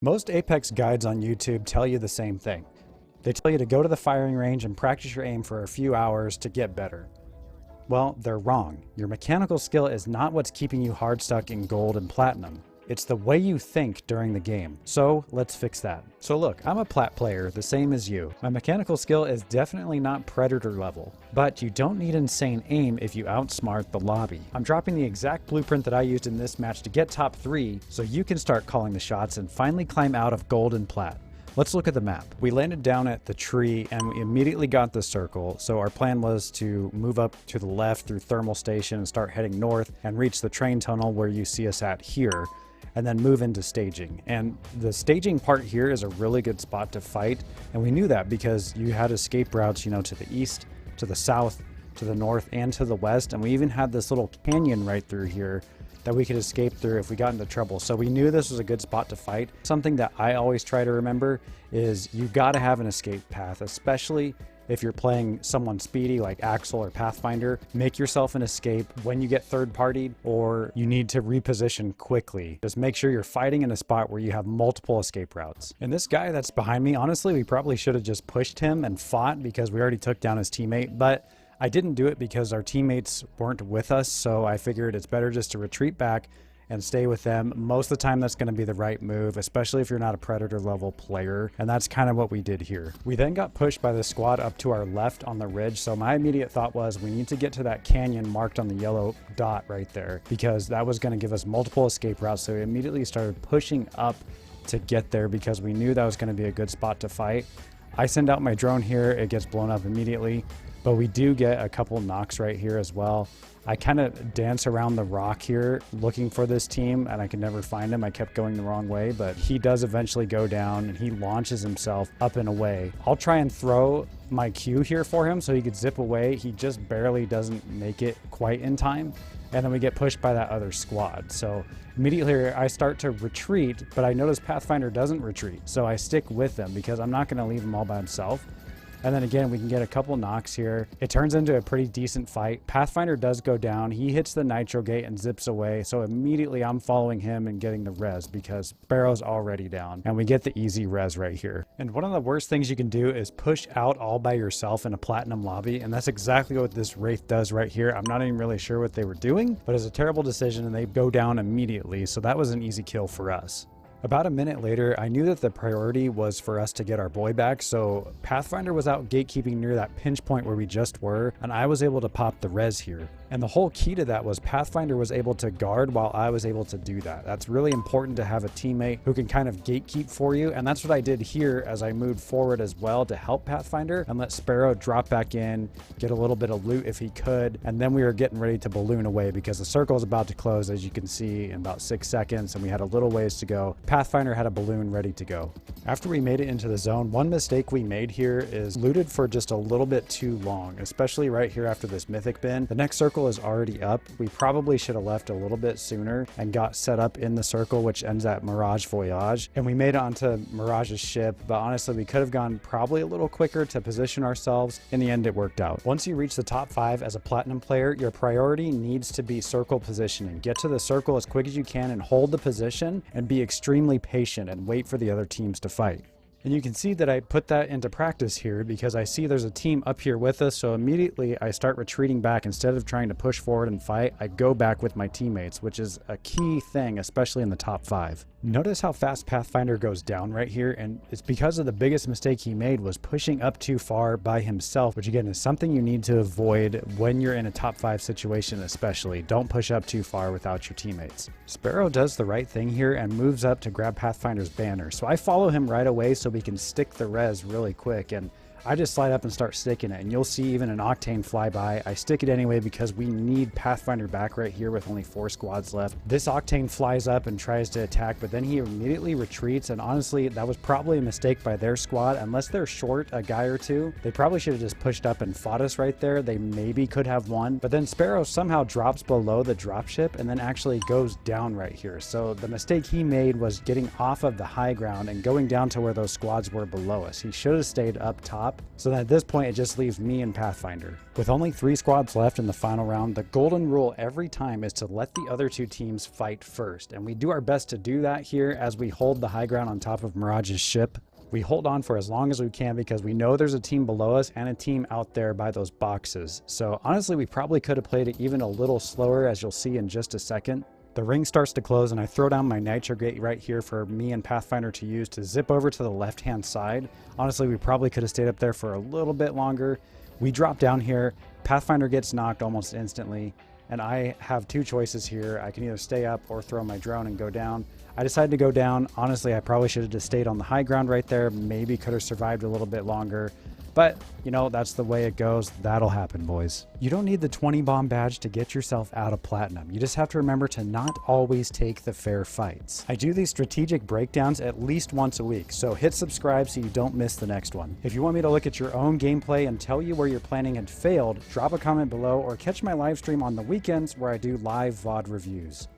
Most Apex guides on YouTube tell you the same thing. They tell you to go to the firing range and practice your aim for a few hours to get better. Well, they're wrong. Your mechanical skill is not what's keeping you hard stuck in gold and platinum. It's the way you think during the game. So let's fix that. So look, I'm a Plat player, the same as you. My mechanical skill is definitely not Predator level, but you don't need insane aim if you outsmart the lobby. I'm dropping the exact blueprint that I used in this match to get top 3, so you can start calling the shots and finally climb out of gold and plat. Let's look at the map. We landed down at the tree and we immediately got the circle. So our plan was to move up to the left through Thermal Station and start heading north and reach the train tunnel where you see us at here, and then move into staging. And the staging part here is a really good spot to fight. And we knew that because you had escape routes, to the east, to the south, to the north, and to the west. And we even had this little canyon right through here that we could escape through if we got into trouble. So we knew this was a good spot to fight. Something that I always try to remember is you gotta have an escape path, especially if you're playing someone speedy like Axel or Pathfinder. Make yourself an escape when you get third-partied or you need to reposition quickly. Just make sure you're fighting in a spot where you have multiple escape routes. And this guy that's behind me, honestly, we probably should have just pushed him and fought because we already took down his teammate, but I didn't do it because our teammates weren't with us, so I figured it's better just to retreat back and stay with them. Most of the time that's going to be the right move, especially if you're not a Predator level player, and that's kind of what we did here. We then got pushed by the squad up to our left on the ridge, so my immediate thought was we need to get to that canyon marked on the yellow dot right there, because that was going to give us multiple escape routes. So we immediately started pushing up to get there because we knew that was going to be a good spot to fight. I send out my drone here, it gets blown up immediately, but we do get a couple knocks right here as well. I kind of dance around the rock here looking for this team and I could never find him. I kept going the wrong way, but he does eventually go down and he launches himself up and away. I'll try and throw my Q here for him so he could zip away. He just barely doesn't make it quite in time. And then we get pushed by that other squad. So immediately I start to retreat, but I notice Pathfinder doesn't retreat. So I stick with them because I'm not going to leave him all by himself. And then again, we can get a couple knocks here. It turns into a pretty decent fight. Pathfinder does go down. He hits the nitro gate and zips away. So immediately I'm following him and getting the res because Sparrow's already down. And we get the easy res right here. And one of the worst things you can do is push out all by yourself in a platinum lobby. And that's exactly what this Wraith does right here. I'm not even really sure what they were doing, but it's a terrible decision and they go down immediately. So that was an easy kill for us. About a minute later, I knew that the priority was for us to get our boy back, so Pathfinder was out gatekeeping near that pinch point where we just were, and I was able to pop the res here. And the whole key to that was Pathfinder was able to guard while I was able to do that. That's really important to have a teammate who can kind of gatekeep for you, and that's what I did here as I moved forward as well to help Pathfinder and let Sparrow drop back in, get a little bit of loot if he could, and then we were getting ready to balloon away because the circle is about to close, as you can see, in about 6 seconds, and we had a little ways to go. Pathfinder had a balloon ready to go. After we made it into the zone, one mistake we made here is looted for just a little bit too long, especially right here after this mythic bin. The next circle is already up. We probably should have left a little bit sooner and got set up in the circle, which ends at Mirage Voyage. And we made it onto Mirage's ship, but honestly, we could have gone probably a little quicker to position ourselves. In the end, it worked out. Once you reach the top 5 as a platinum player, your priority needs to be circle positioning. Get to the circle as quick as you can and hold the position and be extremely patient and wait for the other teams to fight. And you can see that I put that into practice here because I see there's a team up here with us, so immediately I start retreating back. Instead of trying to push forward and fight, I go back with my teammates, which is a key thing, especially in the top 5. Notice how fast Pathfinder goes down right here, and it's because of the biggest mistake he made was pushing up too far by himself, which again is something you need to avoid when you're in a top 5 situation especially. Don't push up too far without your teammates. Sparrow does the right thing here and moves up to grab Pathfinder's banner, so I follow him right away so we can stick the res really quick, and I just slide up and start sticking it, and you'll see even an Octane fly by. I stick it anyway because we need Pathfinder back right here with only 4 squads left. This Octane flies up and tries to attack, but then he immediately retreats, and honestly, that was probably a mistake by their squad. Unless they're short a guy or two, they probably should have just pushed up and fought us right there. They maybe could have won, but then Sparrow somehow drops below the dropship and then actually goes down right here. So the mistake he made was getting off of the high ground and going down to where those squads were below us. He should have stayed up top top. So then at this point, it just leaves me and Pathfinder. With only 3 squads left in the final round, the golden rule every time is to let the other 2 teams fight first. And we do our best to do that here as we hold the high ground on top of Mirage's ship. We hold on for as long as we can because we know there's a team below us and a team out there by those boxes. So honestly, we probably could have played it even a little slower, as you'll see in just a second. The ring starts to close and I throw down my nitro gate right here for me and Pathfinder to use to zip over to the left-hand side. Honestly, we probably could have stayed up there for a little bit longer. We drop down here, Pathfinder gets knocked almost instantly, and I have 2 choices here. I can either stay up or throw my drone and go down. I decided to go down. Honestly, I probably should have just stayed on the high ground right there. Maybe could have survived a little bit longer. But, you know, that's the way it goes. That'll happen, boys. You don't need the 20 bomb badge to get yourself out of platinum. You just have to remember to not always take the fair fights. I do these strategic breakdowns at least once a week, so hit subscribe so you don't miss the next one. If you want me to look at your own gameplay and tell you where your planning had failed, drop a comment below or catch my live stream on the weekends where I do live VOD reviews.